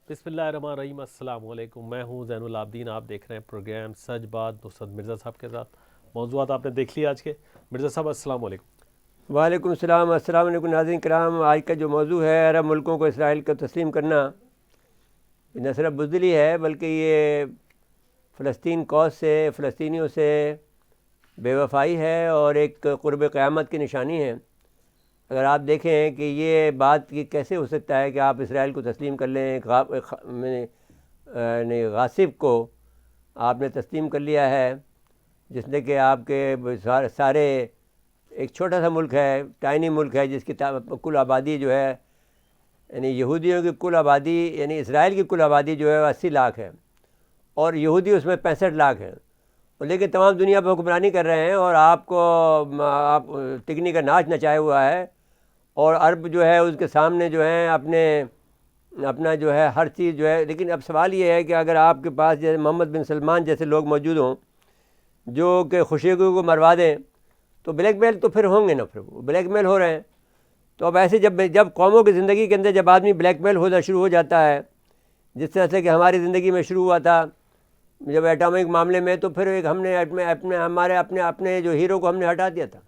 بسم اللہ الرحمن الرحیم۔ السلام علیکم، میں ہوں زین العابدین۔ آپ دیکھ رہے ہیں پروگرام سچ بات نصرت مرزا صاحب کے ساتھ۔ موضوعات آپ نے دیکھ لیا آج کے۔ مرزا صاحب السلام علیکم۔ وعلیکم السلام۔ السلام علیکم ناظرین کرام۔ آج کا جو موضوع ہے عرب ملکوں کو اسرائیل کو تسلیم کرنا، یہ نہ صرف بزدلی ہے بلکہ یہ فلسطین کوز سے، فلسطینیوں سے بے وفائی ہے اور ایک قرب قیامت کی نشانی ہے۔ اگر آپ دیکھیں کہ یہ بات کیسے ہو سکتا ہے کہ آپ اسرائیل کو تسلیم کر لیں، غاصب کو آپ نے تسلیم کر لیا ہے، جس نے کہ آپ کے سارے ایک چھوٹا سا ملک ہے، ٹائنی ملک ہے، جس کی کل آبادی جو ہے، یعنی یہودیوں کی کل آبادی، یعنی اسرائیل کی کل آبادی جو ہے 80 لاکھ ہے اور یہودی اس میں 65 لاکھ ہیں، لیکن تمام دنیا پہ حکمرانی کر رہے ہیں اور آپ ٹکنی کا ناچ نچایا ہوا ہے، اور عرب جو ہے اس کے سامنے جو ہے اپنا جو ہے ہر چیز جو ہے۔ لیکن اب سوال یہ ہے کہ اگر آپ کے پاس جیسے محمد بن سلمان جیسے لوگ موجود ہوں جو کہ خشیگی کو مروا دیں، تو بلیک میل تو پھر ہوں گے نا، پھر وہ بلیک میل ہو رہے ہیں۔ تو اب ایسے جب قوموں کی زندگی کے اندر جب آدمی بلیک میل ہونا شروع ہو جاتا ہے، جس طرح سے کہ ہماری زندگی میں شروع ہوا تھا جب ایٹامک معاملے میں، تو پھر ہم نے اپنے جو ہیرو کو ہم نے ہٹا دیا تھا۔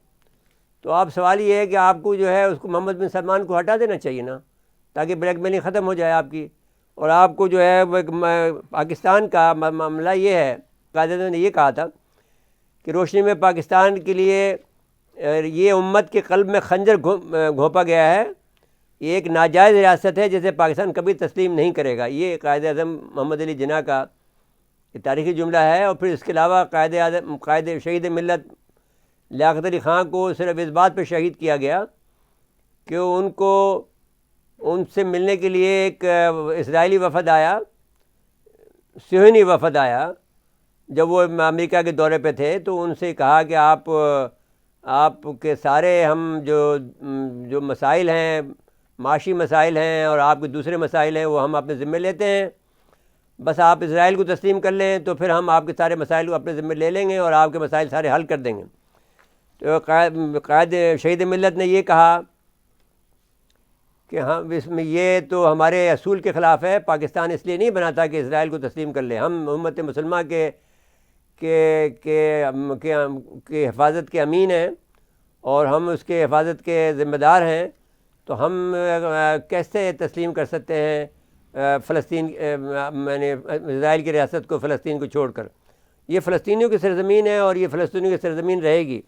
تو اب سوال یہ ہے کہ آپ کو جو ہے اس کو محمد بن سلمان کو ہٹا دینا چاہیے نا، تاکہ بلیک میلنگ ختم ہو جائے آپ کی۔ اور آپ کو جو ہے پاکستان کا معاملہ یہ ہے، قائد اعظم نے یہ کہا تھا کہ روشنی میں پاکستان کے لیے یہ امت کے قلب میں خنجر گھونپا گیا ہے، یہ ایک ناجائز ریاست ہے جسے پاکستان کبھی تسلیم نہیں کرے گا۔ یہ قائد اعظم محمد علی جناح کا یہ تاریخی جملہ ہے۔ اور پھر اس کے علاوہ قائد شہید ملت لیاقت علی خان کو صرف اس بات پہ شہید کیا گیا کہ ان سے ملنے کے لیے ایک اسرائیلی وفد آیا، صہیونی وفد آیا، جب وہ امریکہ کے دورے پہ تھے، تو ان سے کہا کہ آپ کے سارے ہم جو مسائل ہیں، معاشی مسائل ہیں اور آپ کے دوسرے مسائل ہیں، وہ ہم اپنے ذمے لیتے ہیں، بس آپ اسرائیل کو تسلیم کر لیں تو پھر ہم آپ کے سارے مسائل کو اپنے ذمے لے لیں گے اور آپ کے مسائل سارے حل کر دیں گے۔ تو قائد شہید ملت نے یہ کہا کہ ہم اس میں یہ تو ہمارے اصول کے خلاف ہے، پاکستان اس لیے نہیں بنا تھا کہ اسرائیل کو تسلیم کر لیں، ہم امت مسلمہ کے حفاظت کے امین ہیں اور ہم اس کے حفاظت کے ذمہ دار ہیں، تو ہم کیسے تسلیم کر سکتے ہیں فلسطین، اسرائیل کی ریاست کو، فلسطین کو چھوڑ کر۔ یہ فلسطینیوں کی سرزمین ہے اور یہ فلسطینیوں کی سرزمین رہے گی۔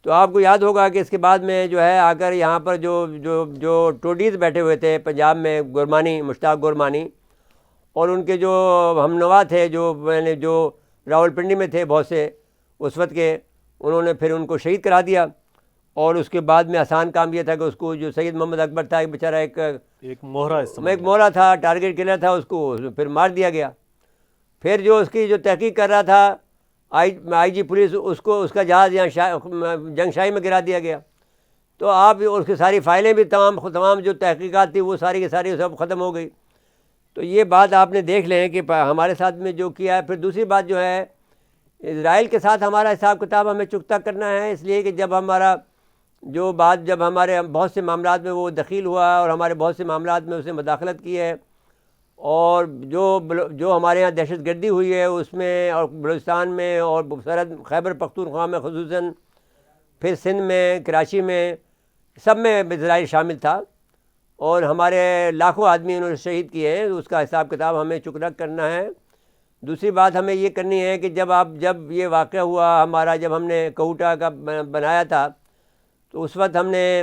تو آپ کو یاد ہوگا کہ اس کے بعد میں جو ہے آ کر یہاں پر جو ٹوڈیز بیٹھے ہوئے تھے پنجاب میں، گورمانی، مشتاق گورمانی، اور ان کے جو ہم نوا تھے جو راولپنڈی میں تھے بہت سے اس وقت کے، انہوں نے پھر ان کو شہید کرا دیا۔ اور اس کے بعد میں آسان کام یہ تھا کہ اس کو جو سید محمد اکبر تھا، ایک بیچارہ ایک مہرہ تھا، ٹارگیٹ کلر تھا، اس کو پھر مار دیا گیا۔ پھر جو اس کی جو تحقیق کر رہا تھا آئی جی پولیس، اس کا جہاز یہاں جنگ شاہی میں گرا دیا گیا۔ تو آپ اس کی ساری فائلیں بھی تمام جو تحقیقات تھی وہ ساری کی ساری سب ختم ہو گئی۔ تو یہ بات آپ نے دیکھ لیں کہ ہمارے ساتھ میں جو کیا ہے۔ پھر دوسری بات جو ہے، اسرائیل کے ساتھ ہمارا حساب کتاب ہمیں چکتا کرنا ہے، اس لیے کہ جب ہمارے بہت سے معاملات میں وہ دخیل ہوا اور ہمارے بہت سے معاملات میں اس نے مداخلت کی ہے، اور جو ہمارے ہاں دہشت گردی ہوئی ہے اس میں، اور بلوچستان میں اور سرحد خیبر پختونخوا میں خصوصاً، پھر سندھ میں، کراچی میں، سب میں اسرائیل شامل تھا، اور ہمارے لاکھوں آدمی انہوں نے شہید کیے ہیں۔ اس کا حساب کتاب ہمیں چکتا کرنا ہے۔ دوسری بات ہمیں یہ کرنی ہے کہ جب یہ واقعہ ہوا ہمارا، جب ہم نے کوٹا کا بنایا تھا، تو اس وقت ہم نے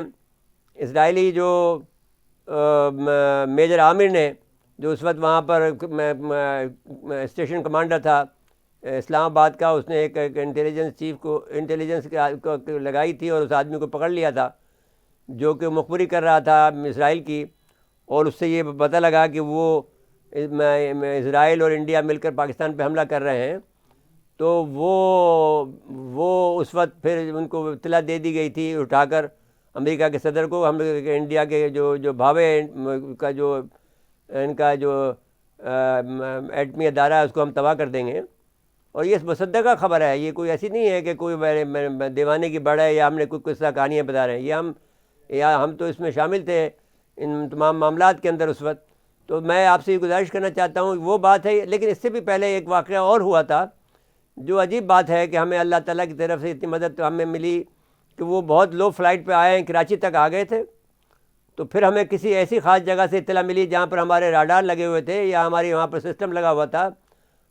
اسرائیلی جو میجر عامر نے، جو اس وقت وہاں پر اسٹیشن کمانڈر تھا اسلام آباد کا، اس نے ایک انٹیلیجنس چیف کو انٹیلیجنس لگائی تھی اور اس آدمی کو پکڑ لیا تھا جو کہ مخبری کر رہا تھا اسرائیل کی، اور اس سے یہ پتہ لگا کہ وہ اسرائیل اور انڈیا مل کر پاکستان پہ حملہ کر رہے ہیں۔ تو وہ اس وقت پھر ان کو اطلاع دے دی گئی تھی اٹھا کر امریکہ کے صدر کو، ہم انڈیا کے جو بھاوے کا ان کا جو ایٹمی ادارہ ہے اس کو ہم تباہ کر دیں گے۔ اور یہ مصدقہ خبر ہے، یہ کوئی ایسی نہیں ہے کہ کوئی دیوانے کی بڑھ ہے یا ہم نے کوئی قصہ کہانیاں بتا رہے ہیں، ہم تو اس میں شامل تھے ان تمام معاملات کے اندر اس وقت۔ تو میں آپ سے یہ گزارش کرنا چاہتا ہوں، وہ بات ہے. لیکن اس سے بھی پہلے ایک واقعہ اور ہوا تھا جو عجیب بات ہے کہ ہمیں اللہ تعالیٰ کی طرف سے اتنی مدد ہمیں ملی کہ وہ بہت لو فلائٹ پہ آئے ہیں، کراچی تک آ گئے تھے. تو پھر ہمیں کسی ایسی خاص جگہ سے اطلاع ملی جہاں پر ہمارے راڈار لگے ہوئے تھے یا ہماری وہاں پر سسٹم لگا ہوا تھا.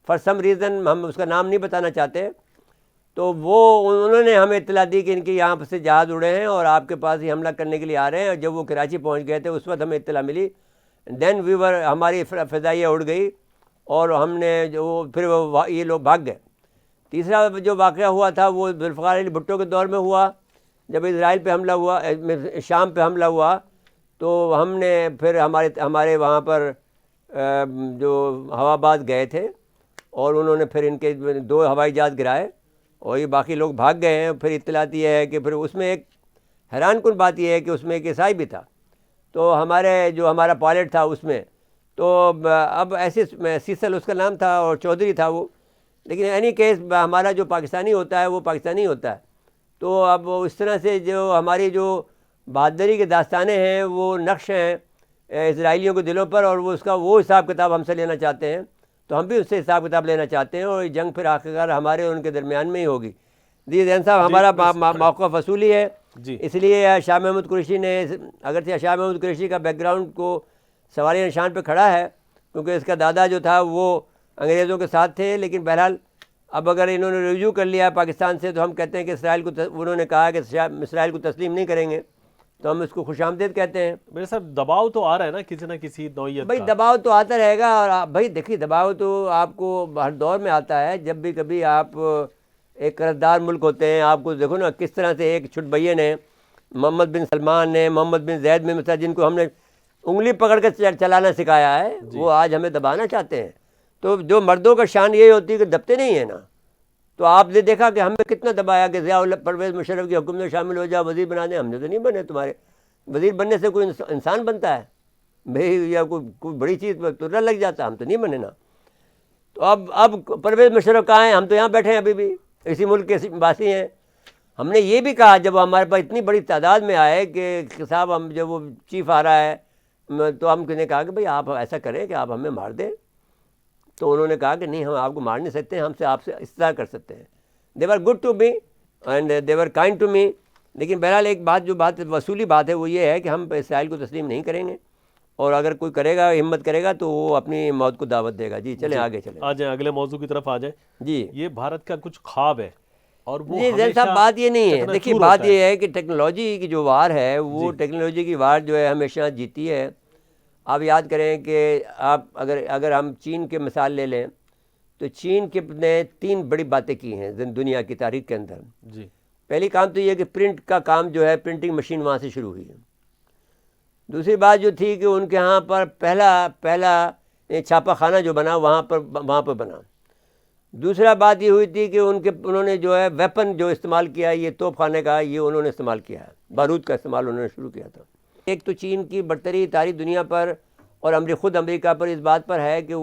فار سم ریزن ہم اس کا نام نہیں بتانا چاہتے. تو انہوں نے ہمیں اطلاع دی کہ ان کے یہاں سے جہاز اڑے ہیں اور آپ کے پاس ہی حملہ کرنے کے لیے آ رہے ہیں. اور جب وہ کراچی پہنچ گئے تھے اس وقت ہمیں اطلاع ملی. دین ویور ہماری فضائیہ اڑ گئی اور ہم نے پھر یہ لوگ بھاگ گئے. تیسرا جو واقعہ ہوا تھا وہ ذوالفقار علی بھٹو کے دور میں ہوا، جب اسرائیل پہ حملہ ہوا، شام پہ حملہ ہوا. تو ہم نے پھر ہمارے وہاں پر جو ہوا باز گئے تھے اور انہوں نے پھر ان کے 2 ہوائی جہاز گرائے اور یہ باقی لوگ بھاگ گئے ہیں. پھر اطلاعات یہ ہے کہ پھر اس میں ایک حیران کن بات یہ ہے کہ اس میں ایک عیسائی بھی تھا. تو ہمارا پائلٹ تھا اس میں، تو اب ایسے سیسل اس کا نام تھا اور چودھری تھا وہ. لیکن اینی کیس ہمارا جو پاکستانی ہوتا ہے وہ پاکستانی ہوتا ہے. تو اب اس طرح سے جو ہماری جو بہادری کے داستانیں ہیں وہ نقش ہیں اسرائیلیوں کے دلوں پر، اور وہ حساب کتاب ہم سے لینا چاہتے ہیں. تو ہم بھی اس سے حساب کتاب لینا چاہتے ہیں اور یہ جنگ پھر آخرکار ہمارے اور ان کے درمیان میں ہی ہوگی. جی زین صاحب، ہمارا موقف اصولی ہے. اس لیے شاہ محمود قریشی نے، اگرچہ شاہ محمود قریشی کا بیک گراؤنڈ کو سوالیہ نشان پہ کھڑا ہے کیونکہ اس کا دادا جو تھا وہ انگریزوں کے ساتھ تھے، لیکن بہرحال اب اگر انہوں نے رجوع کر لیا پاکستان سے تو ہم کہتے ہیں کہ انہوں نے کہا کہ اسرائیل کو تسلیم نہیں کریں گے، تو ہم اس کو خوش آمدید کہتے ہیں. میرے صاحب دباؤ تو آ رہا ہے نا کسی نہ کسی نوعیت بھائی کا. دباؤ تو آتا رہے گا. اور بھائی دیکھیے دباؤ تو آپ کو ہر دور میں آتا ہے. جب بھی کبھی آپ ایک قرضدار ملک ہوتے ہیں، آپ کو دیکھو نا کس طرح سے ایک چھٹ بھئیے نے، محمد بن سلمان نے، محمد بن زید میں مثلا، جن کو ہم نے انگلی پکڑ کے چلانا سکھایا ہے، وہ آج ہمیں دبانا چاہتے ہیں. تو جو مردوں کا شان یہی ہوتی ہے کہ دبتے نہیں ہیں نا. تو آپ نے دیکھا کہ ہمیں کتنا دبایا کہ ضیاء پرویز مشرف کی حکومت میں شامل ہو جاؤ، وزیر بنا دیں. ہم نے تو نہیں بنے. تمہارے وزیر بننے سے کوئی انسان بنتا ہے بھائی، یا کوئی بڑی چیز پر ترنا لگ جاتا؟ ہم تو نہیں بنے نا. تو اب پرویز مشرف کہاں ہیں؟ ہم تو یہاں بیٹھے ہیں، ابھی بھی اسی ملک کے باسی ہیں. ہم نے یہ بھی کہا جب ہمارے پاس اتنی بڑی تعداد میں آئے کہ صاحب ہم جب وہ چیف آ رہا ہے تو ہم نے کہا کہ بھئی آپ ایسا کریں کہ آپ ہمیں مار دیں. تو انہوں نے کہا کہ نہیں، ہم آپ کو مار نہیں سکتے، ہم سے آپ سے استدار کر سکتے ہیں. They were good to me and they were kind to me. لیکن بہرحال ایک بات جو بات وصولی بات ہے وہ یہ ہے کہ ہم اسرائیل کو تسلیم نہیں کریں گے، اور اگر کوئی کرے گا، ہمت کرے گا تو وہ اپنی موت کو دعوت دے گا. جی چلیں آگے چلیں. آ جائیں اگلے موضوع کی طرف آ جائیں. جی یہ بھارت کا کچھ خواب ہے اور وہ جی زین صاحب بات یہ نہیں ہے. دیکھیے بات یہ ہے کہ ٹیکنالوجی کی جو وار ہے وہ ٹیکنالوجی کی وار جو ہے ہمیشہ جیتی ہے. آپ یاد کریں کہ آپ اگر ہم چین کے مثال لے لیں تو چین کے نے 3 بڑی باتیں کی ہیں دنیا کی تاریخ کے اندر. جی پہلی کام تو یہ کہ پرنٹ کا کام جو ہے، پرنٹنگ مشین وہاں سے شروع ہوئی ہے. دوسری بات جو تھی کہ ان کے ہاں پر پہلا چھاپا خانہ جو بنا وہاں پر بنا. دوسرا بات یہ ہوئی تھی کہ انہوں نے جو ہے ویپن جو استعمال کیا، یہ توپ خانے کا، یہ انہوں نے استعمال کیا ہے، بارود کا استعمال انہوں نے شروع کیا تھا. ایک تو چین کی برتری ساری دنیا پر اور خود امریکہ پر اس بات پر ہے کہ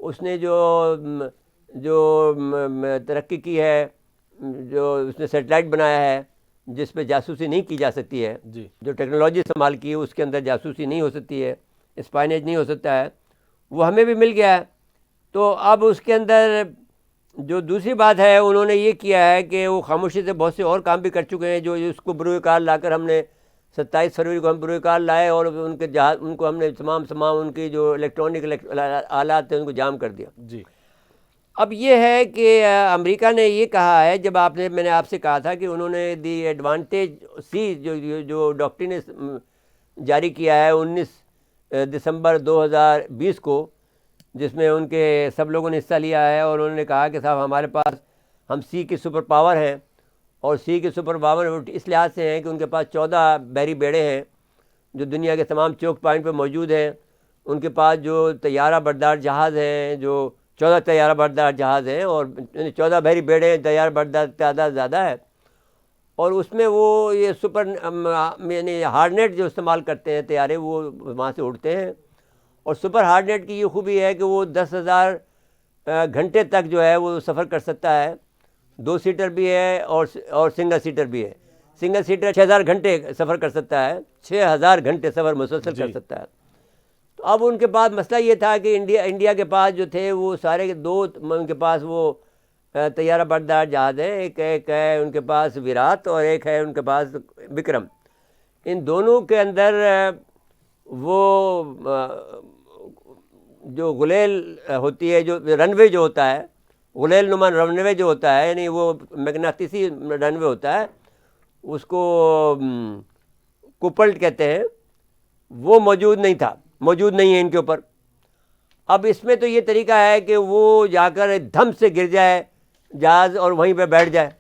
اس نے جو ترقی کی ہے، جو اس نے سیٹلائٹ بنایا ہے جس پہ جاسوسی نہیں کی جا سکتی ہے، جو ٹیکنالوجی استعمال کی ہے اس کے اندر جاسوسی نہیں ہو سکتی ہے، اسپائنیج نہیں ہو سکتا ہے، وہ ہمیں بھی مل گیا ہے. تو اب اس کے اندر جو دوسری بات ہے، انہوں نے یہ کیا ہے کہ وہ خاموشی سے بہت سے اور کام بھی کر چکے ہیں جو اس کو بروئے کار لا کر ہم نے 27 فروری کو ہم بروئے کار لائے اور ان کو ہم نے تمام ان کی جو الیکٹرانک آلات ہیں ان کو جام کر دیا. جی اب یہ ہے کہ امریکہ نے یہ کہا ہے، جب میں نے آپ سے کہا تھا کہ انہوں نے دی ایڈوانٹیج سی جو ڈاکٹرین نے جاری کیا ہے 19 دسمبر 2020 کو، جس میں ان کے سب لوگوں نے حصہ لیا ہے، اور انہوں نے کہا کہ صاحب ہمارے پاس ہم سی کی سپر پاور ہیں، اور سی کے سپر پاور اس لحاظ سے ہیں کہ ان کے پاس 14 بحری بیڑے ہیں جو دنیا کے تمام چوک پوائنٹ پہ موجود ہیں. ان کے پاس جو طیارہ بردار جہاز ہیں، جو 14 طیارہ بردار جہاز ہیں، اور 14 بحری بیڑے ہیں، طیارہ بردار تعداد زیادہ ہے. اور اس میں وہ یہ سپر یعنی ہارڈنیٹ جو استعمال کرتے ہیں طیارے، وہ وہاں سے اڑتے ہیں. اور سپر ہارڈنیٹ کی یہ خوبی ہے کہ وہ 10,000 گھنٹے تک جو ہے وہ سفر کر سکتا ہے. 2 سیٹر بھی ہے اور سنگل سیٹر بھی ہے. سنگل سیٹر 6,000 گھنٹے سفر کر سکتا ہے، 6,000 گھنٹے سفر مسلسل کر سکتا ہے. تو اب ان کے پاس مسئلہ یہ تھا کہ انڈیا کے پاس جو تھے وہ سارے دو ان کے پاس وہ طیارہ بردار جہاز ہیں، ایک ہے ان کے پاس ویرات اور ایک ہے ان کے پاس وکرم. ان دونوں کے اندر وہ جو غلیل ہوتی ہے، جو رن وے جو ہوتا ہے، غلیل نما رن وے جو ہوتا ہے، یعنی وہ مغناطیسی رن وے ہوتا ہے، اس کو کوپلٹ کہتے ہیں، وہ موجود نہیں ہے ان کے اوپر. اب اس میں تو یہ طریقہ ہے کہ وہ جا کر دھم سے گر جائے جہاز اور وہیں پہ بیٹھ جائے.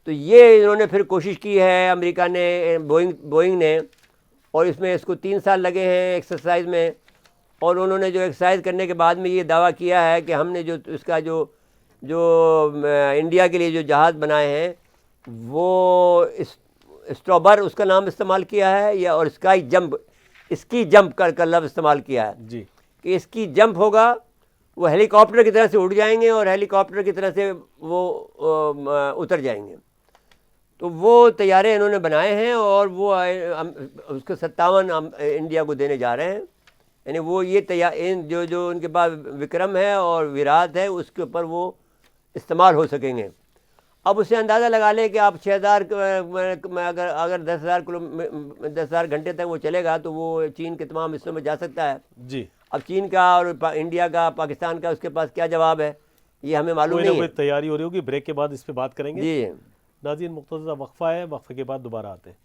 تو یہ انہوں نے پھر کوشش کی ہے امریکہ نے، بوئنگ نے، اور اس کو 3 سال لگے ہیں ایکسرسائز میں. اور انہوں نے جو ایکسرسائز کرنے کے بعد میں یہ دعویٰ کیا ہے کہ ہم نے جو اس کا جو انڈیا کے لیے جو جہاز بنائے ہیں وہ اسٹروبر اس کا نام استعمال کیا ہے، یا اور اسکی جمپ کا لفظ استعمال کیا ہے جی کہ اس کی جمپ ہوگا، وہ ہیلی کاپٹر کی طرح سے اڑ جائیں گے اور ہیلی کاپٹر کی طرح سے وہ اتر جائیں گے. تو وہ طیارے انہوں نے بنائے ہیں اور وہ اس کے 57 انڈیا کو دینے جا رہے ہیں. یعنی وہ یہ جو ان کے پاس وکرم ہے اور ویرات ہے اس کے اوپر وہ استعمال ہو سکیں گے. اب اسے اندازہ لگا لیں کہ آپ 6000 اگر 10,000 گھنٹے تک وہ چلے گا تو وہ چین کے تمام حصوں میں جا سکتا ہے. جی. اب چین کا اور انڈیا کا، پاکستان کا، اس کے پاس کیا جواب ہے یہ ہمیں معلوم نہیں ہے. کوئی تیاری ہو رہی ہوگی، بریک کے بعد اس پہ بات کریں گے. جی ناظرین مختصر وقفہ ہے، وقفے کے بعد دوبارہ آتے ہیں.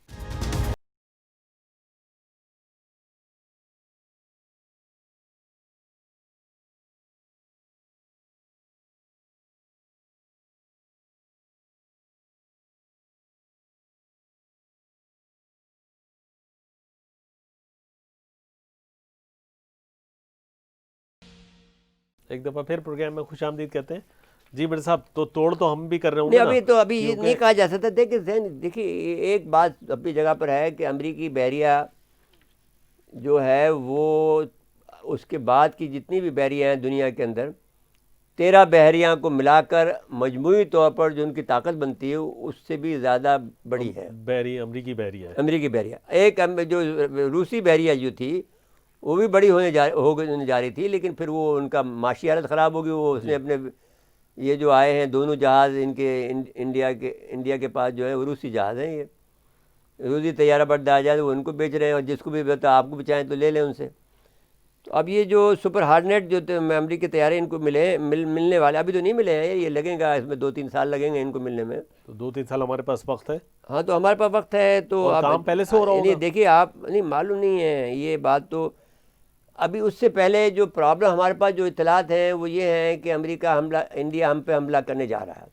ایک دفعہ پھر پروگرام میں خوش آمدید کہتے ہیں. جی مرزا صاحب، تو توڑ تو ہم بھی کر رہے ہوں گے ابھی یہ نہیں کہا جا سکتا. دیکھیے ایک بات اپنی جگہ پر ہے کہ امریکی بحریہ جو ہے وہ اس کے بعد کی جتنی بھی بحریہ ہیں دنیا کے اندر، 13 بحریہ کو ملا کر مجموعی طور پر جو ان کی طاقت بنتی ہے اس سے بھی زیادہ بڑی ہے. امریکی بحریہ ہے. امریکی بحریہ ایک جو روسی بحریہ جو تھی وہ بھی بڑی ہونے جا رہی تھی، لیکن پھر وہ ان کا معاشی حالت خراب ہو گئی. وہ اس نے اپنے یہ جو آئے ہیں دونوں جہاز ان کے انڈیا کے پاس جو ہے وہ روسی جہاز ہیں، یہ روسی طیارہ بردار جہاز، وہ ان کو بیچ رہے ہیں، اور جس کو بھی بتا آپ کو بھی چاہیں تو لے لیں ان سے. تو اب یہ جو سپر ہارنیٹ جو امریکی طیارے ان کو ملنے والے ابھی تو نہیں ملے ہیں، یہ لگیں گا، اس میں 2-3 سال لگیں گے ان کو ملنے میں. تو 2-3 سال ہمارے پاس وقت ہے. ہاں تو ہمارے پاس وقت ہے. تو کام پہلے سے ہو رہا ہوگا. دیکھیے آپ نہیں معلوم نہیں ہے یہ بات. تو ابھی اس سے پہلے جو پرابلم ہمارے پاس جو اطلاعات ہیں وہ یہ ہیں کہ انڈیا ہم پہ حملہ کرنے جا رہا ہے.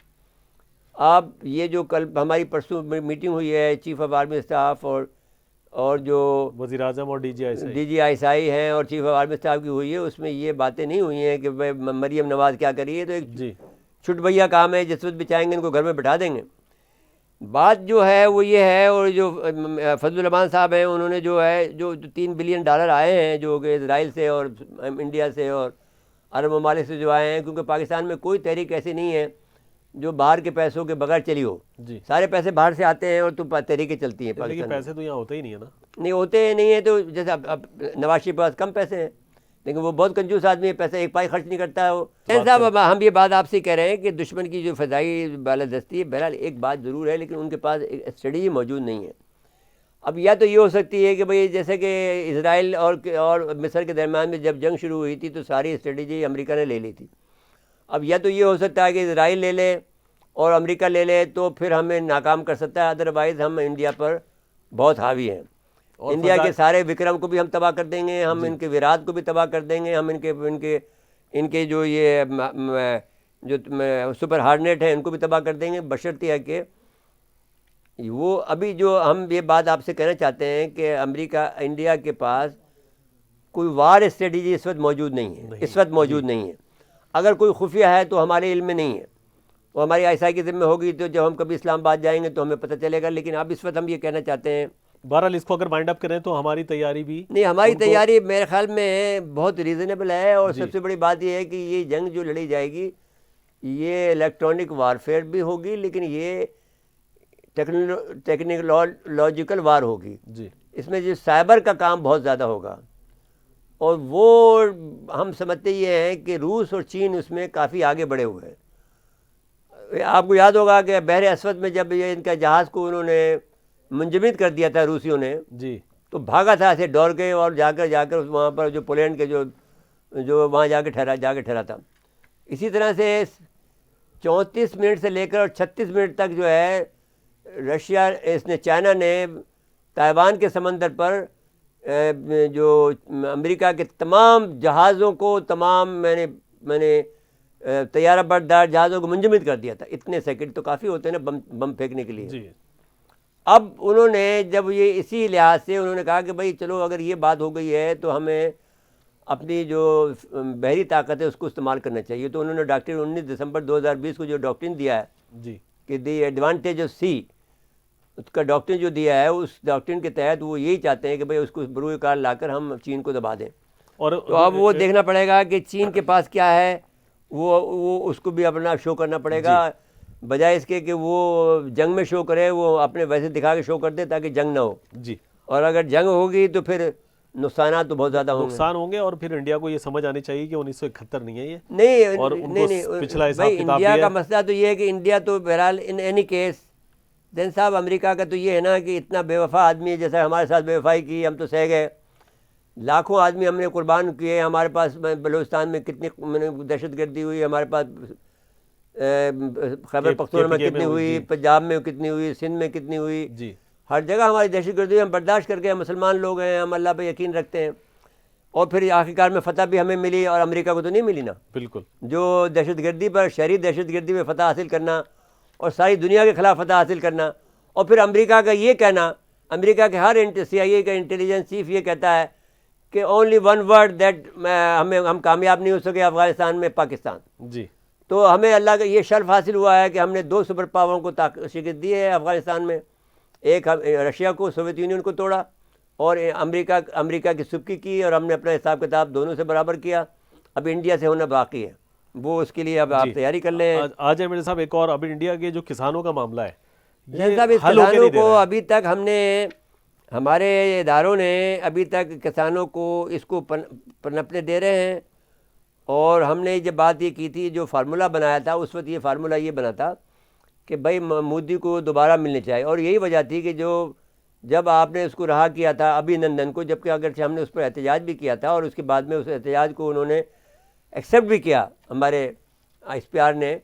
اب یہ جو کل ہماری پرسوں میٹنگ ہوئی ہے چیف آف آرمی اسٹاف اور جو وزیر اعظم اور D G I S I ہیں اور چیف آف آرمی اسٹاف کی ہوئی ہے، اس میں یہ باتیں نہیں ہوئی ہیں کہ مریم نواز کیا کریے. تو ایک چھٹ بھیا کام ہے، جس وقت بھی چاہیں گے ان کو گھر میں بٹھا دیں گے. بات جو ہے وہ یہ ہے. اور جو فضل الرحمان صاحب ہیں انہوں نے جو ہے جو $3 بلین آئے ہیں جو کہ اسرائیل سے اور انڈیا سے اور عرب ممالک سے جو آئے ہیں، کیونکہ پاکستان میں کوئی تحریک ایسی نہیں ہے جو باہر کے پیسوں کے بغیر چلی ہو. سارے پیسے باہر سے آتے ہیں اور تو تحریکیں چلتی ہیں. لیکن پیسے تو یہاں ہوتے ہی نہیں ہے نا. نہیں ہوتے نہیں ہیں. تو جیسے اب نواز شریف کے پاس کم پیسے ہیں لیکن وہ بہت کنجوس آدمی ہے، پیسے ایک پائی خرچ نہیں کرتا ہے وہ. صاحب ہم یہ بات آپ سے کہہ رہے ہیں کہ دشمن کی جو فضائی بالادستی ہے، بہرحال ایک بات ضرور ہے، لیکن ان کے پاس ایک اسٹریٹجی موجود نہیں ہے. اب یا تو یہ ہو سکتی ہے کہ بھئی جیسے کہ اسرائیل اور مصر کے درمیان میں جب جنگ شروع ہوئی تھی تو ساری اسٹریٹجی امریکہ نے لے لی تھی. اب یا تو یہ ہو سکتا ہے کہ اسرائیل لے لے اور امریکہ لے لے تو پھر ہمیں ناکام کر سکتا ہے، ادروائز ہم انڈیا پر بہت حاوی ہیں. انڈیا کے سارے وکرم کو بھی ہم تباہ کر دیں گے، ہم ان کے ویرات کو بھی تباہ کر دیں گے، ہم ان کے جو یہ جو سپر ہارنیٹ ہیں ان کو بھی تباہ کر دیں گے، بشرطیہ کہ وہ ابھی جو ہم یہ بات آپ سے کہنا چاہتے ہیں کہ امریکہ انڈیا کے پاس کوئی وار اسٹریٹجی اس وقت موجود نہیں ہے. اگر کوئی خفیہ ہے تو ہمارے علم میں نہیں ہے، وہ ہماری آئی ایس آئی کے ذمہ ہوگی. تو جب ہم کبھی اسلام آباد جائیں گے تو ہمیں پتہ چلے گا. لیکن اب اس وقت ہم یہ کہنا چاہتے ہیں، بہرحال اس کو اگر وائنڈ اپ کریں تو ہماری تیاری بھی نہیں، ہماری تیاری میرے خیال میں بہت ریزنیبل ہے. اور سب سے بڑی بات یہ ہے کہ یہ جنگ جو لڑی جائے گی یہ الیکٹرانک وارفیئر بھی ہوگی، لیکن یہ ٹیکنالوجیکل وار ہوگی. اس میں جو سائبر کا کام بہت زیادہ ہوگا. اور وہ ہم سمجھتے یہ ہیں کہ روس اور چین اس میں کافی آگے بڑھے ہوئے ہیں. آپ کو یاد ہوگا کہ بحر اسود میں جب یہ ان کا جہاز کو انہوں نے منجمد کر دیا تھا روسیوں نے, جی تو بھاگا تھا ایسے دوڑ کے, اور جا کر وہاں پر جو پولینڈ کے جو وہاں جا کے ٹھہرا تھا. اسی طرح سے 34 منٹ سے لے کر اور 36 منٹ تک جو ہے رشیا چائنا نے تائیوان کے سمندر پر جو امریکہ کے تمام جہازوں کو, تمام میں نے طیارہ بردار جہازوں کو منجمد کر دیا تھا. اتنے سیکنڈ تو کافی ہوتے ہیں نا بم پھینکنے کے لیے. جی اب انہوں نے جب یہ اسی لحاظ سے انہوں نے کہا کہ بھائی چلو اگر یہ بات ہو گئی ہے تو ہمیں اپنی جو بحری طاقت ہے اس کو استعمال کرنا چاہیے. تو انہوں نے ڈاکٹر 19 دسمبر 2020 کو جو ڈاکٹرن دیا ہے جی کہ دی ایڈوانٹیج آف سی, اس کا ڈاکٹرن جو دیا ہے, اس ڈاکٹرن کے تحت وہ یہی چاہتے ہیں کہ بھئی اس کو بروئے کار لا کر ہم چین کو دبا دیں. اور تو اب وہ دیکھنا پڑے گا کہ چین کے پاس کیا ہے, وہ اس کو بھی اپنا شو کرنا پڑے گا, بجائے اس کے کہ وہ جنگ میں شو کرے, وہ اپنے ویسے دکھا کے شو کر دے تاکہ جنگ نہ ہو. جی اور اگر جنگ ہوگی تو پھر نقصانات تو بہت زیادہ ہوں گے. نقصان ہوں گے, اور پھر انڈیا کو یہ سمجھ آنی چاہیے کہ 1971 نہیں ہے یہ, نہیں اور ان کو پچھلا حساب بھائی کتاب انڈیا بھی کا ہے. مسئلہ تو یہ ہے کہ انڈیا تو بہرحال ان اینی کیس دین صاحب, امریکہ کا تو یہ ہے نا کہ اتنا بے وفا آدمی ہے, جیسا ہمارے ساتھ بے وفائی کی ہم تو سہ گئے, لاکھوں آدمی ہم نے قربان کیے. ہمارے پاس بلوچستان میں کتنی دہشت گردی ہوئی, ہمارے پاس خیبر پختونخوا میں کتنی ہوئی, پنجاب میں کتنی ہوئی, سندھ میں کتنی ہوئی, جی ہر جگہ ہماری دہشت گردی ہم برداشت کر کے, ہم مسلمان لوگ ہیں, ہم اللہ پہ یقین رکھتے ہیں. اور پھر آخرکار میں فتح بھی ہمیں ملی, اور امریکہ کو تو نہیں ملی نا. بالکل جو دہشت گردی پر, شہری دہشت گردی میں فتح حاصل کرنا اور ساری دنیا کے خلاف فتح حاصل کرنا, اور پھر امریکہ کا یہ کہنا, امریکہ کے ہر CIA کا انٹیلیجنس چیف یہ کہتا ہے کہ اونلی ون ورڈ دیٹ ہم کامیاب نہیں ہو سکے افغانستان میں, پاکستان. جی تو ہمیں اللہ کا یہ شرف حاصل ہوا ہے کہ ہم نے 2 سپر پاوروں کو شکست دی ہے افغانستان میں. ایک رشیا کو, سوویت یونین کو توڑا, اور امریکہ کی سبکی کی, اور ہم نے اپنا حساب کتاب دونوں سے برابر کیا. اب انڈیا سے ہونا باقی ہے, وہ اس کے لیے اب آپ تیاری کر لیں. آ جائیں میرے صاحب ایک اور, اب انڈیا کے جو کسانوں کا معاملہ ہے صاحب, اس کسانوں کو ابھی تک ہم نے, ہمارے اداروں نے ابھی تک کسانوں کو اس کو پنپنے دے رہے ہیں. اور ہم نے جب بات یہ کی تھی, جو فارمولہ بنایا تھا اس وقت, یہ فارمولہ یہ بنا تھا کہ بھائی مودی کو دوبارہ ملنے چاہیے. اور یہی وجہ تھی کہ جب آپ نے اس کو رہا کیا تھا ابھی نندن کو, جبکہ اگرچہ ہم نے اس پر احتجاج بھی کیا تھا, اور اس کے بعد میں اس احتجاج کو انہوں نے ایکسیپٹ بھی کیا ہمارے SPR نے,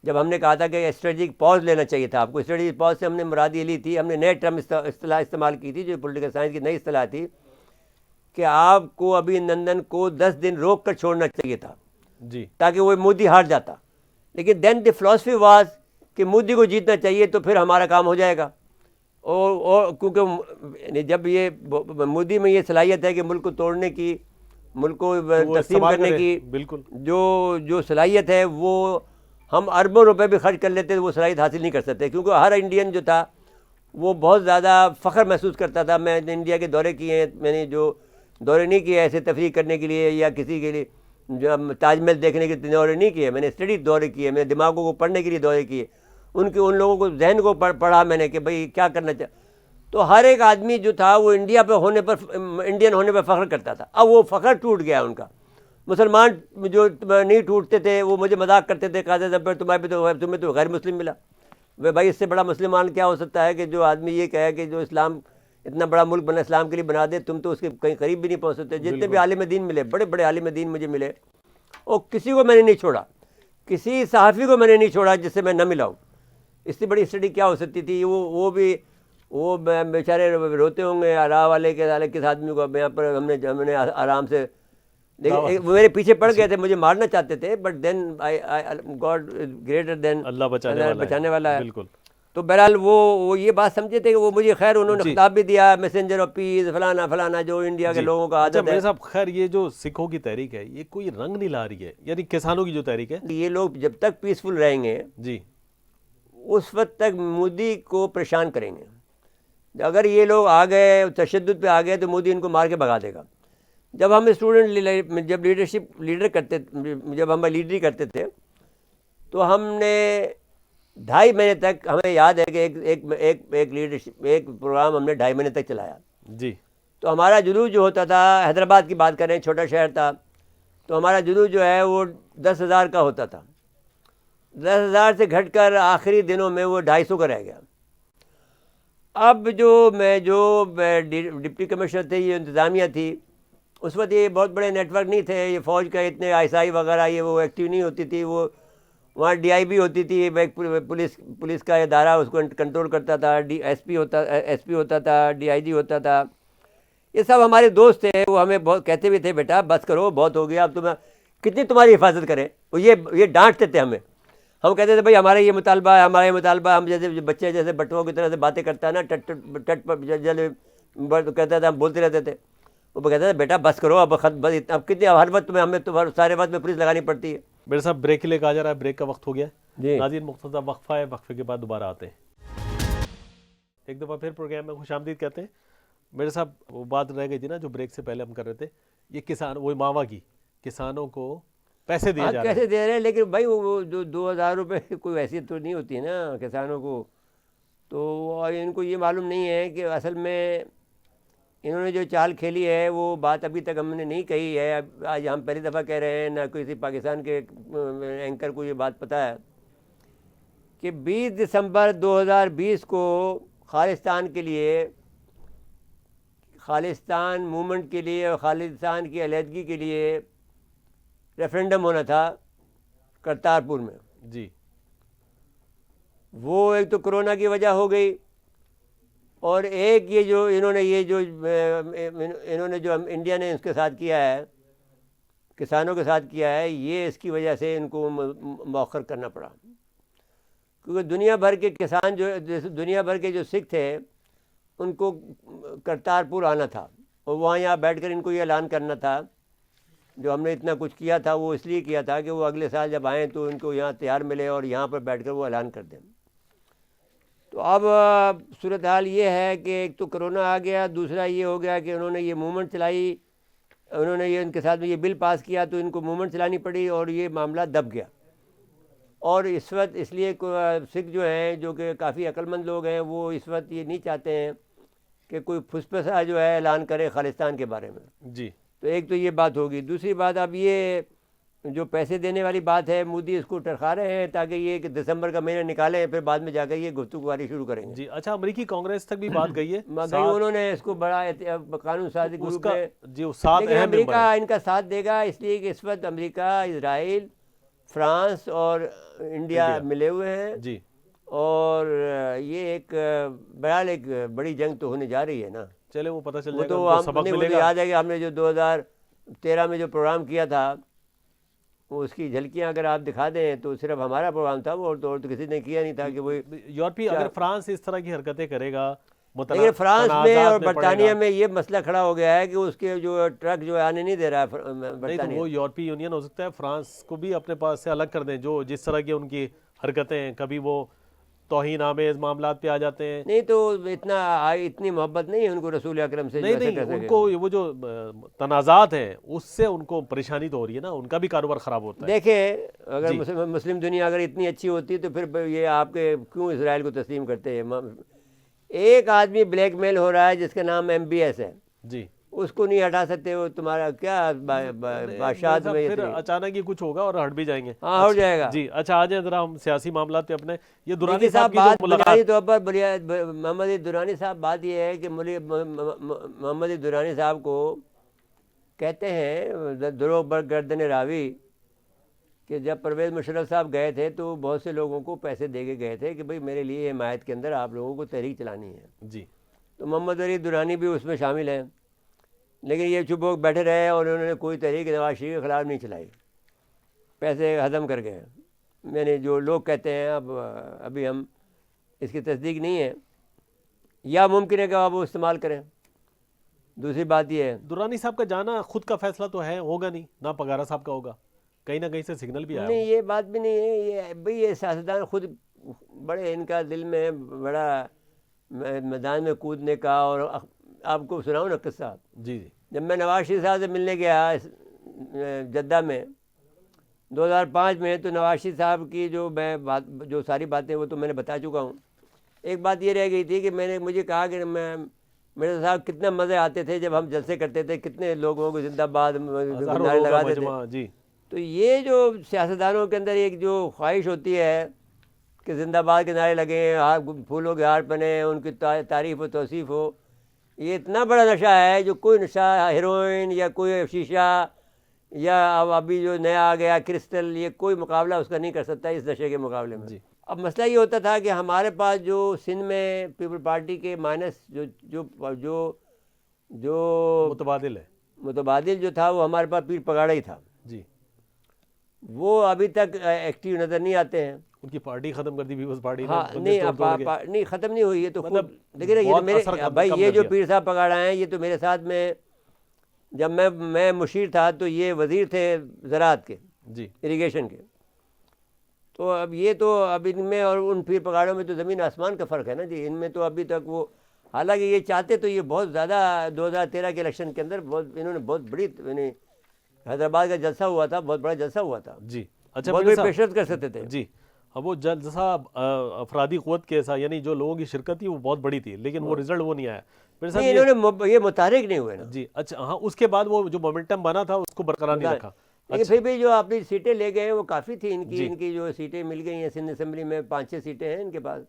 جب ہم نے کہا تھا کہ اسٹریٹجک پاز لینا چاہیے تھا آپ کو. اسٹریٹجک پاز سے ہم نے مراد یہ لی تھی, ہم نے نئے ٹرم اصطلاح استعمال کی تھی, جو پولیٹیکل سائنس کی نئی اصطلاح تھی, کہ آپ کو ابھی نندن کو 10 دن روک کر چھوڑنا چاہیے تھا, جی تاکہ وہ مودی ہار جاتا. لیکن دین دی فلاسفی واز کہ مودی کو جیتنا چاہیے تو پھر ہمارا کام ہو جائے گا. اور کیونکہ جب یہ مودی میں یہ صلاحیت ہے کہ ملک کو توڑنے کی, ملک کو تقسیم کرنے کی, بالکل جو صلاحیت ہے, وہ ہم اربوں روپے بھی خرچ کر لیتے وہ صلاحیت حاصل نہیں کر سکتے. کیونکہ ہر انڈین جو تھا وہ بہت زیادہ فخر محسوس کرتا تھا. میں نے انڈیا کے دورے کیے ہیں, میں نے جو دورے نہیں کیے ایسے تفریح کرنے کے لیے یا کسی کے لیے, جو تاج محل دیکھنے کے دورے نہیں کیے, میں نے اسٹڈی دورے کیے, میں نے دماغوں کو پڑھنے کے لیے دورے کیے, ان لوگوں کو ذہن کو پڑھا میں نے کہ بھئی کیا کرنا چاہیے. تو ہر ایک آدمی جو تھا وہ انڈیا پہ ہونے پر, انڈین ہونے پہ فخر کرتا تھا. اب وہ فخر ٹوٹ گیا ان کا. مسلمان جو نہیں ٹوٹتے تھے وہ مجھے مذاق کرتے تھے, کہتے تھے پر تمہیں تو غیر مسلم ملا. بھائی اس سے بڑا مسلمان کیا ہو سکتا ہے کہ جو آدمی یہ کہے کہ جو اسلام اتنا بڑا ملک بنا اسلام کے لیے بنا دے, تم تو اس کے کہیں قریب بھی نہیں پہنچ سکتے. جتنے بھی عالم دین ملے, بڑے بڑے عالم دین مجھے ملے, اور کسی کو میں نے نہیں چھوڑا, کسی صحافی کو میں نے نہیں چھوڑا جس سے میں نہ ملا ہوں. اس سے بڑی اسٹڈی کیا ہو سکتی تھی. وہ بیچارے روتے ہوں گے راہ والے کس آدمی کو یہاں پر ہم نے آرام سے, لیکن وہ میرے پیچھے پڑ گئے تھے, مجھے مارنا چاہتے تھے, but then God greater than, اللہ بچانے والا ہے. بالکل. تو بہرحال وہ یہ بات سمجھے تھے کہ وہ مجھے, خیر انہوں نے خطاب بھی دیا, میسنجر آف پیس فلانا فلانا, جو انڈیا کے لوگوں کا عادت ہے. صاحب خیر یہ جو سکھوں کی تحریک ہے یہ کوئی رنگ نہیں لا رہی ہے, یعنی کسانوں کی جو تحریک ہے, یہ لوگ جب تک پیسفل رہیں گے جی اس وقت تک مودی کو پریشان کریں گے. اگر یہ لوگ آ گئے, تشدد پہ آ گئے, تو مودی ان کو مار کے بھگا دے گا. جب ہم اسٹوڈنٹ جب لیڈر کرتے, جب ہم لیڈری کرتے تھے, تو ہم نے 2.5 مہینے تک, ہمیں یاد ہے کہ ایک لیڈرشپ ایک پروگرام ہم نے 2.5 مہینے تک چلایا. جی تو ہمارا جلوس جو ہوتا تھا، حیدرآباد کی بات کریں، چھوٹا شہر تھا، تو ہمارا جلوس جو ہے وہ 10,000 کا ہوتا تھا. 10,000 سے گھٹ کر آخری دنوں میں وہ 250 کا رہ گیا. اب جو ڈپٹی کمشنر تھے، یہ انتظامیہ تھی، اس وقت یہ بہت بڑے نیٹ ورک نہیں تھے، یہ فوج کا اتنے آئی وغیرہ یہ وہ ایکٹیو نہیں ہوتی تھی. وہ وہاں DIB ہوتی تھی، ایک پولیس کا ادارہ اس کو کنٹرول کرتا تھا، SP ہوتا تھا، DIG ہوتا تھا. یہ سب ہمارے دوست تھے. وہ ہمیں بہت کہتے بھی تھے بیٹا بس کرو، بہت ہو گیا، اب تمہیں کتنی تمہاری حفاظت کریں. وہ یہ ڈانٹتے تھے ہمیں. ہم کہتے تھے بھائی ہمارا یہ مطالبہ. ہم جیسے بچے جیسے بٹووں کی طرح سے باتیں کرتا ہے نا، ٹٹ پر کہتا تھا، ہم بولتے رہتے تھے. وہ کہتے تھے بیٹا بس کرو، اب کتنی ہر وقت میں ہمیں تو سارے وقت میں پولیس لگانی پڑتی ہے. میرے صاحب بریک کے لیے کہا جا رہا ہے، بریک کا وقت ہو گیا ہے. جی ناظرین مختصر وقفہ ہے، وقفے کے بعد دوبارہ آتے ہیں. ایک دفعہ پھر پروگرام میں خوش آمدید کہتے ہیں. میرے صاحب وہ بات رہ گئی تھی نا جو بریک سے پہلے ہم کر رہے تھے، یہ کسان وہ ماوا کی کسانوں کو پیسے دیے جا رہے ہیں. کیسے دے رہے ہیں؟ لیکن بھائی وہ جو 2,000 روپے کوئی حیثیت تو نہیں ہوتی نا کسانوں کو. تو ان کو یہ معلوم نہیں ہے کہ اصل میں انہوں نے جو چال کھیلی ہے وہ بات ابھی تک ہم نے نہیں کہی ہے. آج ہم پہلی دفعہ کہہ رہے ہیں، نہ کسی پاکستان کے اینکر کو یہ بات پتہ ہے کہ 20 دسمبر 2020 کو خالصتان کے لیے، خالصتان موومنٹ کے لیے اور خالصتان کی علیحدگی کے لیے ریفرینڈم ہونا تھا کرتارپور میں. جی وہ ایک تو کرونا کی وجہ ہو گئی، اور ایک یہ جو انہوں نے جو انڈیا نے اس کے ساتھ کیا ہے، کسانوں کے ساتھ کیا ہے، یہ اس کی وجہ سے ان کو مؤخر کرنا پڑا. کیونکہ دنیا بھر کے کسان دنیا بھر کے جو سکھ تھے ان کو کرتارپور آنا تھا، اور وہاں یہاں بیٹھ کر ان کو یہ اعلان کرنا تھا. جو ہم نے اتنا کچھ کیا تھا وہ اس لیے کیا تھا کہ وہ اگلے سال جب آئیں تو ان کو یہاں تیار ملے اور یہاں پر بیٹھ کر وہ اعلان کر دیں. تو اب صورتحال یہ ہے کہ ایک تو کرونا آ گیا، دوسرا یہ ہو گیا کہ انہوں نے یہ موومنٹ چلائی، انہوں نے یہ ان کے ساتھ میں یہ بل پاس کیا تو ان کو موومنٹ چلانی پڑی، اور یہ معاملہ دب گیا. اور اس وقت اس لیے سکھ جو ہیں، جو کہ کافی عقل مند لوگ ہیں، وہ اس وقت یہ نہیں چاہتے ہیں کہ کوئی پھسپسا جو ہے اعلان کرے خالصتان کے بارے میں. جی تو ایک تو یہ بات ہوگی. دوسری بات اب یہ جو پیسے دینے والی بات ہے، مودی اس کو ٹرخا رہے ہیں تاکہ یہ کہ دسمبر کا مہینہ نکالیں، پھر بعد میں جا کر یہ گفتگو کاری شروع کریں گے. جی اچھا، امریکی کانگریس تک بھی بات گئی ہے. انہوں نے اس کو بڑا قانون سازی اس گروپ کا میں، جی 7 لیکن اہم امریکہ ان کا ساتھ دے گا، اس لیے کہ اس وقت امریکہ، اسرائیل، فرانس اور انڈیا ملے ہوئے ہیں. جی اور یہ ایک بہرحال ایک بڑی جنگ تو ہونے جا رہی ہے نا. چلے وہ پتہ چل وہ جائے تو گا، ان کو سبق وہ ملے تو گا. یاد ہے کہ ہم نے جو 2013 میں جو پروگرام کیا تھا، وہ اس کی جھلکیاں اگر آپ دکھا دیں تو صرف ہمارا پروگرام تھا وہ، اور تو کسی نے کیا نہیں تھا. کہ وہ یورپی اگر فرانس اس طرح کی حرکتیں کرے گا، لیکن فرانس میں اور پڑے برطانیہ گا. میں یہ مسئلہ کھڑا ہو گیا ہے کہ اس کے جو ٹرک جو آنے نہیں دے رہا ہے نہیں تو برطانیہ. وہ یورپی یونین ہو سکتا ہے فرانس کو بھی اپنے پاس سے الگ کر دیں. جو جس طرح کی ان کی حرکتیں ہیں، کبھی وہ توہین آمیز معاملات پہ آ جاتے ہیں. نہیں تو اتنی محبت نہیں ہے ان کو رسول اکرم سے. نہیں ان کو وہ جو تنازعات ہیں اس سے ان کو پریشانی تو ہو رہی ہے نا، ان کا بھی کاروبار خراب ہوتا ہے. دیکھیں اگر مسلم دنیا اگر اتنی اچھی ہوتی تو پھر یہ آپ کے کیوں اسرائیل کو تسلیم کرتے ہیں؟ ایک آدمی بلیک میل ہو رہا ہے جس کا نام MBS ہے، جی اس کو نہیں ہٹا سکتے. وہ تمہارا کیا بادشاہت میں پھر اچانک ہی کچھ ہوگا اور ہٹ بھی جائیں گے. ہاں ہو جائے گا. جی اچھا آ جائیں ذرا ہم سیاسی معاملات پہ اپنے. یہ درانی صاحب صاحب کی جو ملاقات، بنیادی طور پر محمد درانی صاحب، بات یہ ہے کہ محمد درانی صاحب کو کہتے ہیں دروغ بر گردن راوی کہ جب پرویز مشرف صاحب گئے تھے تو بہت سے لوگوں کو پیسے دے کے گئے تھے کہ بھئی میرے لیے حمایت کے اندر آپ لوگوں کو تحریک چلانی ہے. جی تو محمد علی درانی بھی اس میں شامل ہیں، لیکن یہ چپ ہو بیٹھے رہے اور انہوں نے کوئی تحریک نواز شریف کے خلاف نہیں چلائی، پیسے ہضم کر گئے. میں نے جو لوگ کہتے ہیں، ابھی ہم اس کی تصدیق نہیں ہے، یا ممکن ہے کہ آپ وہ استعمال کریں. دوسری بات یہ ہے درانی صاحب کا جانا خود کا فیصلہ تو ہے، ہوگا نہیں نہ پگارا صاحب کا ہوگا، کہیں نہ کہیں سے سگنل بھی آیا. نہیں، یہ بات بھی نہیں ہے. یہ بھئی یہ سیاستدان خود بڑے، ان کا دل میں بڑا میدان میں کودنے کا. اور آپ کو سناؤں نا قصہ. جی جی جب میں نواز شریف صاحب سے ملنے گیا جدہ میں 2005 میں، تو نواز شریف صاحب کی جو ساری باتیں وہ تو میں نے بتا چکا ہوں. ایک بات یہ رہ گئی تھی کہ مجھے کہا کہ مرزا صاحب کتنے مزے آتے تھے جب ہم جلسے کرتے تھے, کتنے لوگوں کو زندہ باد ہزاروں نعرے لوگوں کا لگاتے تھے. مجمع. جی تو یہ جو سیاستدانوں کے اندر ایک جو خواہش ہوتی ہے کہ زندہ باد کے نعرے لگیں, پھولوں کے ہار پہنے, ان کی تعریف و توصیف ہو, یہ اتنا بڑا نشہ ہے جو کوئی نشہ, ہیروئن یا کوئی شیشہ یا اب ابھی جو نیا آ گیا کرسٹل, یہ کوئی مقابلہ اس کا نہیں کر سکتا اس نشے کے مقابلے میں. جی. اب مسئلہ یہ ہوتا تھا کہ ہمارے پاس جو سندھ میں پیپل پارٹی کے مائنس جو متبادل ہے. متبادل جو تھا وہ ہمارے پاس پیر پگاڑا ہی تھا. جی. وہ ابھی تک ایکٹیو نظر نہیں آتے ہیں. ان کی پارٹی ختم کر دی پیپلز پارٹی نے. ہاں نہیں ختم نہیں ہوئی ہے تو مطلب دیکھیں یہ میرے بھائی یہ جو پیر صاحب پگاڑا ہیں یہ تو میرے ساتھ میں جب میں مشیر تھا تو یہ وزیر تھے زراعت کے, جی اریگیشن کے. تو اب یہ تو اب ان میں اور ان پیر پگاڑوں میں تو زمین آسمان کا فرق ہے نا جی. ان میں تو ابھی تک وہ, حالانکہ یہ چاہتے تو یہ بہت زیادہ 2013 کے الیکشن کے اندر انہوں نے بہت بڑی, یعنی حیدرآباد کا جلسہ ہوا تھا, بہت بڑا جلسہ ہوا تھا. جی. اچھا بہت بڑی پیشرفت کر سکتے تھے. جی. اب وہ جلسہ افرادی قوت کے ایسا, یعنی جو لوگوں کی شرکت تھی وہ بہت بڑی تھی, لیکن وہ رزلٹ وہ نہیں آیا. انہوں نے یہ متحرک نہیں ہوئے نا. جی. اچھا ہاں, اس کے بعد وہ جو مومنٹم بنا تھا اس کو برقرار نہیں رکھا. لیکن پھر بھی جو اپنی سیٹیں لے گئے ہیں وہ کافی تھی ان کی جو سیٹیں مل گئی ہیں سندھ اسمبلی میں 5-6 سیٹیں ہیں ان کے پاس,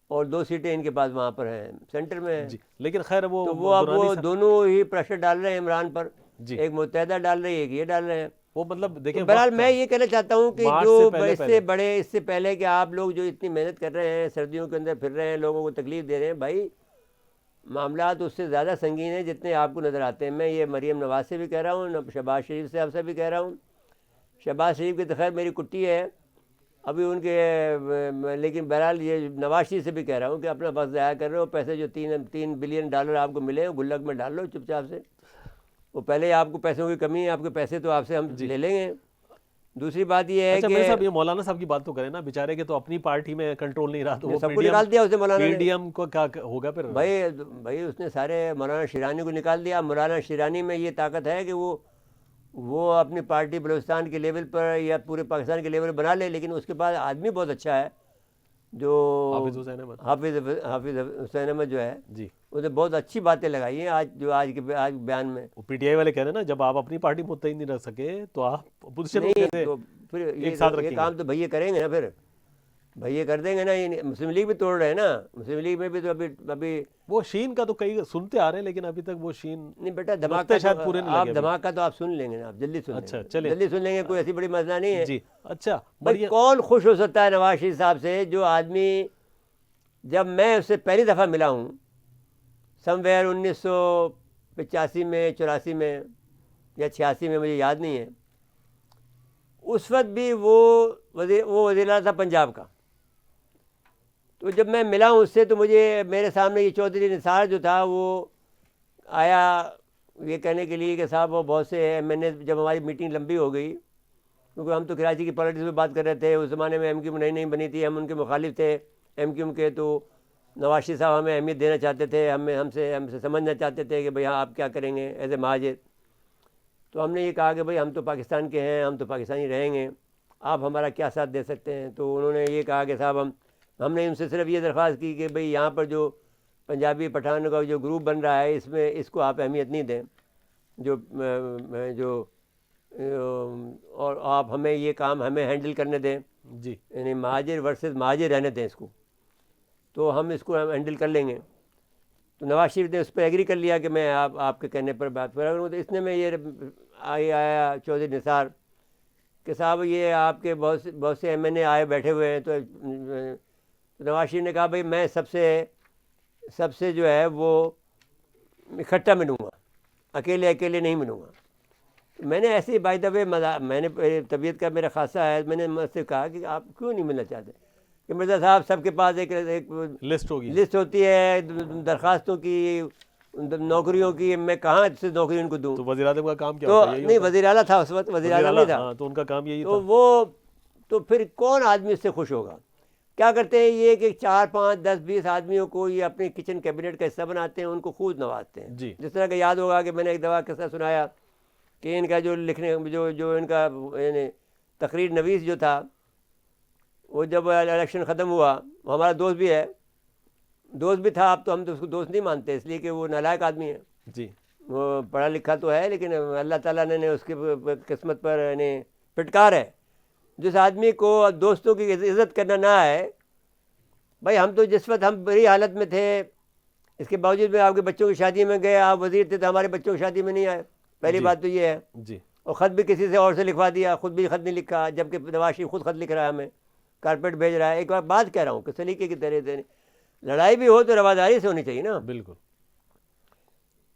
اور 2 سیٹیں ان کے پاس وہاں پر ہیں سینٹر میں. جی. لیکن خیر وہ اب وہ دونوں ہی پریشر ڈال رہے ہیں عمران پر. جی. ایک متحدہ ڈال رہی ہے, ایک یہ ڈال رہے ہیں. وہ مطلب دیکھیں بہرحال میں یہ کہنا چاہتا ہوں کہ جو اس سے پہلے کہ آپ لوگ جو اتنی محنت کر رہے ہیں, سردیوں کے اندر پھر رہے ہیں, لوگوں کو تکلیف دے رہے ہیں, بھائی معاملات اس سے زیادہ سنگین ہیں جتنے آپ کو نظر آتے ہیں. میں یہ مریم نواز سے بھی کہہ رہا ہوں, شہباز شریف صاحب سے بھی کہہ رہا ہوں. شہباز شریف کی تو خیر میری کٹی ہے ابھی ان کے, لیکن بہرحال یہ نواز شریف سے بھی کہہ رہا ہوں کہ اپنا وقت ضائع کر رہے ہو. پیسے جو $3 بلین آپ کو ملے گلک میں ڈال لو چپ چاپ سے. وہ پہلے آپ کو پیسوں کی کمی ہے, آپ کے پیسے تو آپ سے ہم لے لیں گے. دوسری بات یہ ہے کہ صاحب یہ مولانا صاحب کی بات تو کریں نا, بیچارے کے تو اپنی پارٹی میں کنٹرول نہیں رہا, تو وہ سب کو نکال دیا اسے. مولانا پی ڈی ایم کو کیا ہوگا پھر؟ بھائی اس نے سارے مولانا شیرانی کو نکال دیا. مولانا شیرانی میں یہ طاقت ہے کہ وہ اپنی پارٹی بلوچستان کے لیول پر یا پورے پاکستان کے لیول بنا لے, لیکن اس کے بعد آدمی بہت اچھا ہے جو حافظ حسین احمد جو ہے. جی. اس نے بہت اچھی باتیں لگائی ہیں آج بیان میں. پی ٹی آئی والے کہہ رہے ہیں نا, جب آپ اپنی پارٹی متحد نہیں رکھ سکے تو آپ اپوزیشن تو پھر یہ کام تو بھیا کریں گے نا, پھر بھیا کر دیں گے نا. مسلم لیگ بھی توڑ رہے ہیں نا, مسلم لیگ میں بھی تو ابھی وہ شین کا تو کئی سنتے آ رہے ہیں, لیکن ابھی تک وہ شین نہیں. بیٹا دھماکہ شاید پورے نہیں لگے. دھماکہ تو آپ سن لیں گے نا, آپ جلدی سن لیں گے. اچھا چلیں, جلدی سن لیں گے, کوئی ایسی بڑی مسئلہ نہیں ہے. جی. اچھا بھائی کون خوش ہو سکتا ہے نواز شریف صاحب سے, جو آدمی جب میں اس سے پہلی دفعہ ملا ہوں سم ویئر 1985 میں 84 میں یا 86 میں, مجھے یاد نہیں ہے, اس وقت بھی وہ وزیر اعلیٰ تھا پنجاب کا. تو جب میں ملا ہوں اس سے تو میرے سامنے یہ چودھری نثار جو تھا وہ آیا یہ کہنے کے لیے کہ صاحب وہ بہت سے ایم این اے, جب ہماری میٹنگ لمبی ہو گئی کیونکہ ہم تو کراچی کی پالیٹکس میں بات کر رہے تھے, اس زمانے میں ایم کیو نہیں بنی تھی, ہم ان کے مخالف تھے ایم کیو کے. تو نواز شریف صاحب ہمیں اہمیت دینا چاہتے تھے, ہم سے سمجھنا چاہتے تھے کہ بھئی ہاں آپ کیا کریں گے ایز اے مہاجر. تو ہم نے یہ کہا کہ بھئی ہم تو پاکستان کے ہیں, ہم تو پاکستانی رہیں گے, آپ ہمارا کیا ساتھ دے سکتے ہیں. تو انہوں نے یہ کہا کہ صاحب ہم نے ان سے صرف یہ درخواست کی کہ بھئی یہاں پر جو پنجابی پٹھان کا جو گروپ بن رہا ہے اس کو آپ اہمیت نہیں دیں, اور آپ ہمیں یہ کام ہمیں ہینڈل کرنے دیں. جی. یعنی مہاجر ورسز مہاجر رہنے دیں اس کو, تو ہم اس کو ہینڈل کر لیں گے. تو نواز شریف نے اس پہ ایگری کر لیا کہ میں آپ کے کہنے پر بات کر رہا ہوں. تو اس نے میں یہ آیا چودھری نثار کہ صاحب یہ آپ کے بہت سے ایم این اے آئے بیٹھے ہوئے ہیں. تو نواز شریف نے کہا بھئی میں سب سے جو ہے وہ اکٹھا ملوں گا, اکیلے نہیں ملوں گا. میں نے ایسے ہی بائی دا وے میں نے طبیعت کا میرا خاصہ ہے, میں نے مجھ سے کہا کہ آپ کیوں نہیں ملنا چاہتے. کہ مرزا صاحب سب کے پاس ایک لسٹ ہوتی ہے درخواستوں کی, نوکریوں کی, میں کہاں سے نوکری ان کو دوں. تو وزیر اعظم کا کام کیا ہوتا ہے؟ نہیں وزیر اعلیٰ تھا اس وقت, وزیر اعلیٰ نہیں تھا, تو ان کا کام یہی تھا. تو پھر کون آدمی اس سے خوش ہوگا. کیا کرتے ہیں یہ کہ 4 5 10 20 آدمیوں کو یہ اپنے کچن کیبنٹ کا حصہ بناتے ہیں, ان کو خوب نوازتے ہیں. جس طرح کہ یاد ہوگا کہ میں نے ایک دفعہ قصہ سنایا کہ ان کا جو لکھنے جو ان کا یعنی تقریر نویس جو تھا, وہ جب الیکشن ختم ہوا, وہ ہمارا دوست بھی ہے, دوست بھی تھا، اب تو ہم تو اس کو دوست نہیں مانتے، اس لیے کہ وہ نالائق آدمی ہے، جی وہ پڑھا لکھا تو ہے لیکن اللہ تعالیٰ نے اس کی قسمت پر یعنی پھٹکار ہے. جس آدمی کو دوستوں کی عزت کرنا نہ آئے، بھائی ہم تو جس وقت ہم بری حالت میں تھے، اس کے باوجود میں آپ کے بچوں کی شادی میں گئے، آپ وزیر تھے تو ہمارے بچوں کی شادی میں نہیں آئے، پہلی جی بات تو یہ ہے. جی اور خط بھی کسی سے اور سے لکھوا دیا، خود بھی خط نہیں لکھا، جبکہ نواز شریف خود خط لکھ رہا ہے، ہمیں کارپیٹ بھیج رہا ہے. ایک بات کہہ رہا ہوں کہ سلیقے کی طرح لڑائی بھی ہو تو رواداری سے ہونی چاہیے نا. بالکل.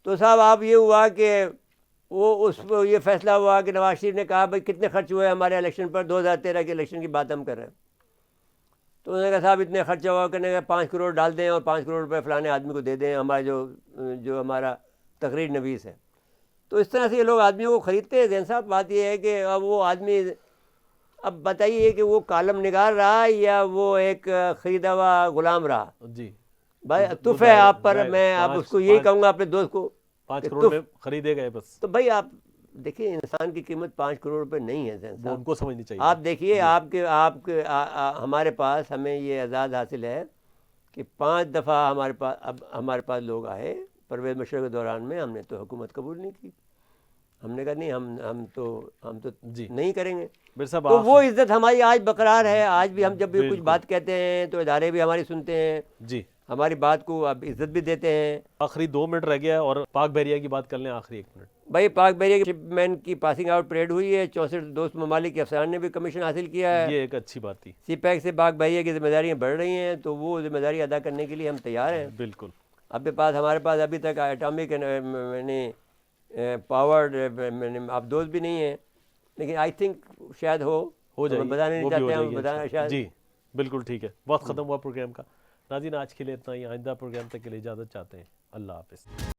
تو صاحب آپ یہ ہوا کہ وہ اس کو یہ فیصلہ ہوا کہ نواز شریف نے کہا بھائی کتنے خرچ ہوئے ہمارے الیکشن پر، 2013 کے الیکشن کی بات ہم کر رہے ہیں. تو انہوں نے کہا صاحب اتنے خرچہ ہوا، کرنے کا 5 کروڑ ڈال دیں اور 5 کروڑ روپے فلانے آدمی کو دے دیں، ہمارا جو ہمارا تقریر نویس ہے. تو اس طرح سے یہ لوگ آدمیوں کو خریدتے ہیں. زین صاحب بات یہ ہے کہ اب وہ آدمی، اب بتائیے کہ وہ کالم نگار رہا یا وہ ایک خریدا ہوا غلام رہا. جی بھائی تف ہے آپ پر، میں اب اس کو یہی کہوں گا اپنے دوست کو 5 کروڑ میں خریدے گئے بس. تو بھائی آپ دیکھیے انسان کی قیمت 5 کروڑ روپے نہیں ہے زین وہ صاحب. ان کو سمجھنی چاہیے. آپ دیکھیے آپ کے ہمارے پاس، ہمیں یہ اعزاز حاصل ہے کہ 5 دفعہ ہمارے پاس لوگ آئے پرویز مشرف کے دوران میں، ہم نے تو حکومت قبول نہیں کی. ہم نے کہا نہیں، ہم تو جی نہیں کریں گے. میرے صاحب تو وہ عزت ہماری آج برقرار ہے. آج بھی ہم جب بھی کچھ بات کہتے ہیں تو ادارے بھی ہماری سنتے ہیں، جی ہماری بات کو اب عزت بھی دیتے ہیں. آخری 2 منٹ رہ گیا اور پاک بحریہ کی بات کر لیں آخری 1 منٹ. بھائی پاک بحریہ کی شپ مین کی پاسنگ آؤٹ پریڈ ہوئی ہے، 64 دوست ممالک کے افسران نے بھی کمیشن حاصل کیا ہے. یہ ایک اچھی بات تھی. سی پیک سے پاک بحریہ کی ذمہ داریاں بڑھ رہی ہیں، تو وہ ذمہ داری ادا کرنے کے لیے ہم تیار ہیں. بالکل. ہمارے پاس ابھی تک ایٹامک پاورڈ آپ دوست بھی نہیں ہیں، لیکن آئی تھنک شاید ہو جائے، بتانا نہیں چاہتے ہم، بتانا شاید. جی بالکل ٹھیک ہے. وقت ختم ہوا پروگرام کا. ناظرین آج کے لیے اتنا ہی. آئندہ پروگرام تک کے لیے اجازت چاہتے ہیں. اللہ حافظ.